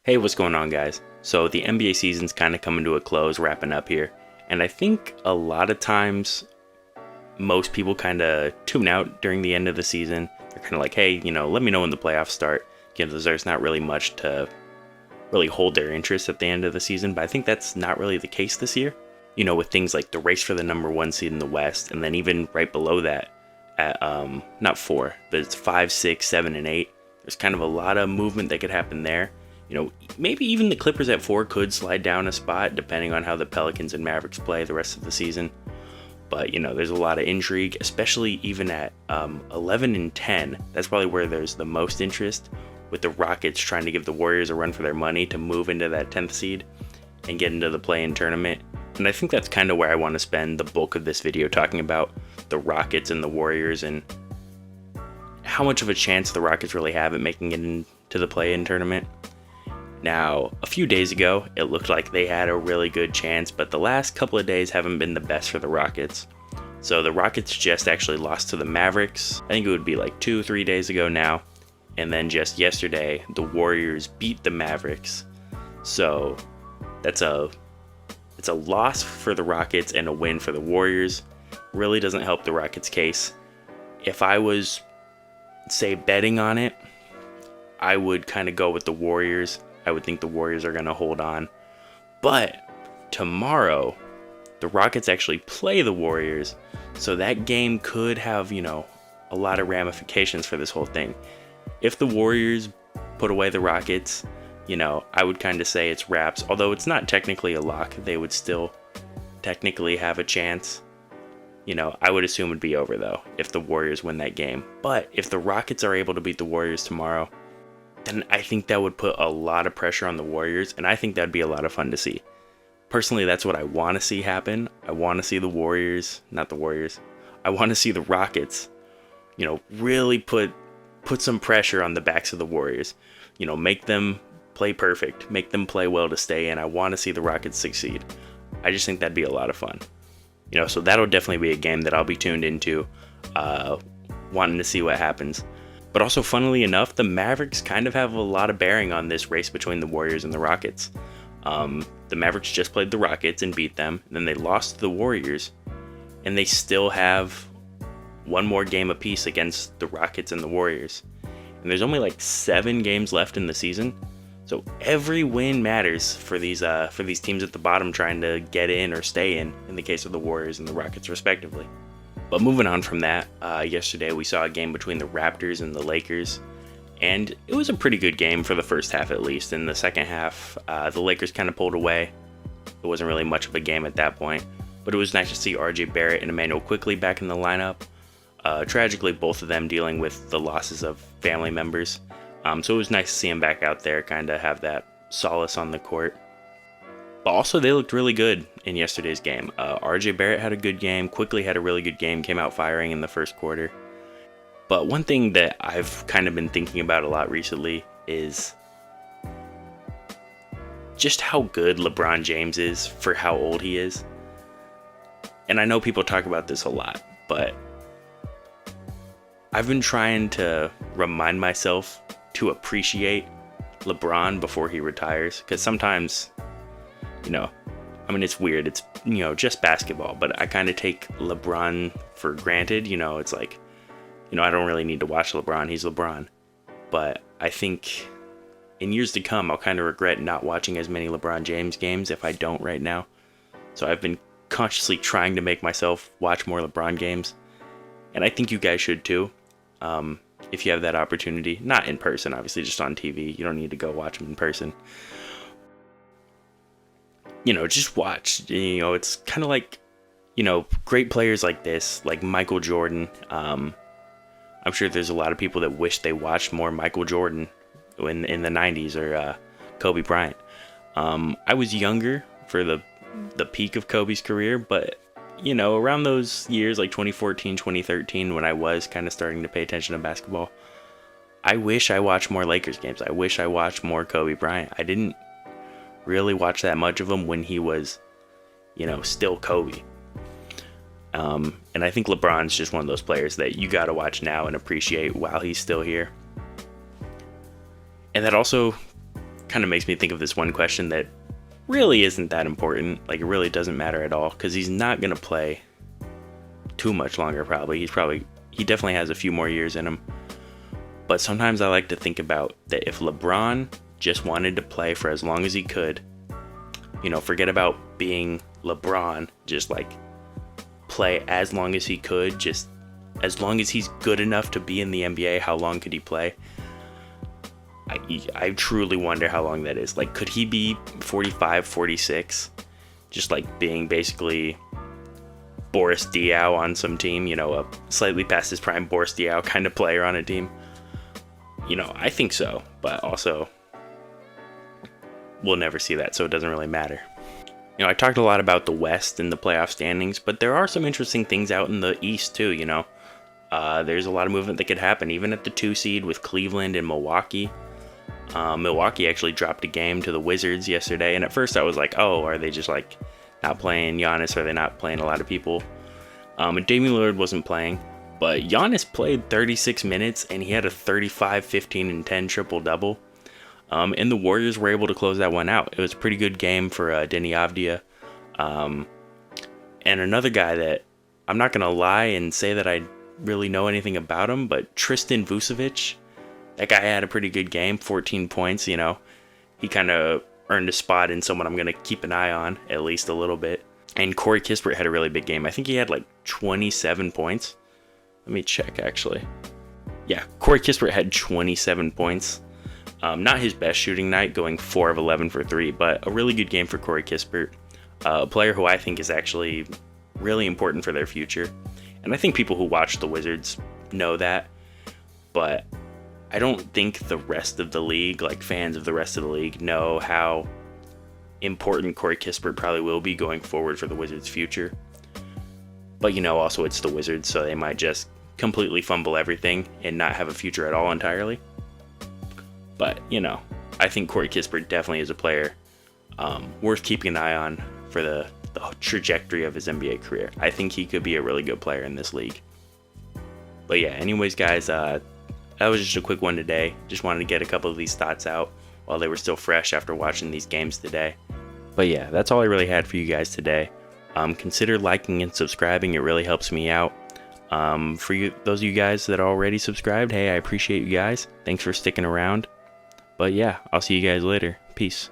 Hey, what's going on, guys? So the NBA season's kind of coming to a close, wrapping up here, and I think a lot of times most people kind of tune out during the end of the season. They're kind of like, hey, let me know when the playoffs start. There's not really much to really hold their interest at the end of the season, but I think that's not really the case this year. With things like the race for the number one seed in the West, and then even right below that at not four, but it's 5, 6, 7, and 8. There's kind of a lot of movement that could happen there. Maybe even the Clippers at 4 could slide down a spot depending on how the Pelicans and Mavericks play the rest of the season. But, there's a lot of intrigue, especially even at 11 and 10. That's probably where there's the most interest, with the Rockets trying to give the Warriors a run for their money to move into that 10th seed and get into the play-in tournament. And I think that's kind of where I want to spend the bulk of this video, talking about the Rockets and the Warriors and how much of a chance the Rockets really have at making it into the play-in tournament. Now, a few days ago, it looked like they had a really good chance, but the last couple of days haven't been the best for the Rockets. So the Rockets just actually lost to the Mavericks. I think it would be like 2-3 days ago now. And then just yesterday, the Warriors beat the Mavericks. So it's a loss for the Rockets and a win for the Warriors. Really doesn't help the Rockets' case. If I was, say, betting on it, I would kind of go with the Warriors. I would think the Warriors are going to hold on. But tomorrow, the Rockets actually play the Warriors. So that game could have, a lot of ramifications for this whole thing. If the Warriors put away the Rockets, I would kind of say it's wraps. Although it's not technically a lock, they would still technically have a chance. I would assume it'd be over, though, if the Warriors win that game. But if the Rockets are able to beat the Warriors tomorrow, then I think that would put a lot of pressure on the Warriors, and I think that'd be a lot of fun to see. Personally, that's what I want to see happen. I want to see the Warriors, not the Warriors. I want to see the Rockets, really put some pressure on the backs of the Warriors. Make them play perfect, make them play well to stay in. I want to see the Rockets succeed. I just think that'd be a lot of fun. So that'll definitely be a game that I'll be tuned into, wanting to see what happens. But also, funnily enough, the Mavericks kind of have a lot of bearing on this race between the Warriors and the Rockets. The Mavericks just played the Rockets and beat them. And then they lost to the Warriors. And they still have one more game apiece against the Rockets and the Warriors. And there's only like 7 games left in the season. So every win matters for these teams at the bottom trying to get in or stay in the case of the Warriors and the Rockets respectively. But moving on from that, yesterday we saw a game between the Raptors and the Lakers, and it was a pretty good game for the first half at least. In the second half, the Lakers kind of pulled away. It wasn't really much of a game at that point, but it was nice to see RJ Barrett and Emmanuel Quickley back in the lineup. Tragically, both of them dealing with the losses of family members. So it was nice to see them back out there, kind of have that solace on the court. But also, they looked really good in yesterday's game. RJ Barrett had a good game. Quickley had a really good game, came out firing in the first quarter. But one thing that I've kind of been thinking about a lot recently is just how good LeBron James is for how old he is. And I know people talk about this a lot, but I've been trying to remind myself to appreciate LeBron before he retires. Because sometimes, it's weird. It's, just basketball. But I kind of take LeBron for granted. It's like, I don't really need to watch LeBron. He's LeBron. But I think in years to come, I'll kind of regret not watching as many LeBron James games if I don't right now. So I've been consciously trying to make myself watch more LeBron games. And I think you guys should too. If you have that opportunity. Not in person, obviously, just on TV. You don't need to go watch them in person. Just watch. It's kind of like, great players like this, like Michael Jordan. I'm sure there's a lot of people that wish they watched more Michael Jordan in the 90s or Kobe Bryant. I was younger for the peak of Kobe's career, but around those years, like 2014, 2013, when I was kind of starting to pay attention to basketball, I wish I watched more Lakers games. I wish I watched more Kobe Bryant. I didn't really watch that much of him when he was, still Kobe. And I think LeBron's just one of those players that you got to watch now and appreciate while he's still here. And that also kind of makes me think of this one question that really isn't that important. Like, it really doesn't matter at all, because he's not going to play too much longer, probably. He definitely has a few more years in him. But sometimes I like to think about that if LeBron just wanted to play for as long as he could, forget about being LeBron, just like play as long as he could, just as long as he's good enough to be in the NBA, how long could he play? I truly wonder how long that is. Like, could he be 45, 46? Just like being basically Boris Diaw on some team, a slightly past his prime Boris Diaw kind of player on a team. I think so, but also we'll never see that, so it doesn't really matter. I talked a lot about the West and the playoff standings, but there are some interesting things out in the East too, There's a lot of movement that could happen, even at the 2 seed with Cleveland and Milwaukee. Milwaukee actually dropped a game to the Wizards yesterday, and at first I was like, oh, are they just like not playing Giannis? Are they not playing a lot of people? And Damian Lillard wasn't playing, but Giannis played 36 minutes, and he had a 35, 15, and 10 triple-double. And the Warriors were able to close that one out. It was a pretty good game for Deni Avdija. And another guy that I'm not going to lie and say that I really know anything about him, but Tristan Vucevic, that guy had a pretty good game, 14 points, He kind of earned a spot in someone I'm going to keep an eye on, at least a little bit. And Corey Kispert had a really big game. I think he had like 27 points. Let me check, actually. Yeah, Corey Kispert had 27 points. Not his best shooting night, going 4 of 11 for 3, but a really good game for Corey Kispert. A player who I think is actually really important for their future. And I think people who watch the Wizards know that. But I don't think the rest of the league, like fans of the rest of the league, know how important Corey Kispert probably will be going forward for the Wizards' future. But also it's the Wizards, so they might just completely fumble everything and not have a future at all entirely. But, I think Corey Kispert definitely is a player worth keeping an eye on for the trajectory of his NBA career. I think he could be a really good player in this league. But yeah, anyways, guys, that was just a quick one today. Just wanted to get a couple of these thoughts out while they were still fresh after watching these games today. But yeah, that's all I really had for you guys today. Consider liking and subscribing. It really helps me out. For those of you guys that are already subscribed, hey, I appreciate you guys. Thanks for sticking around. But yeah, I'll see you guys later. Peace.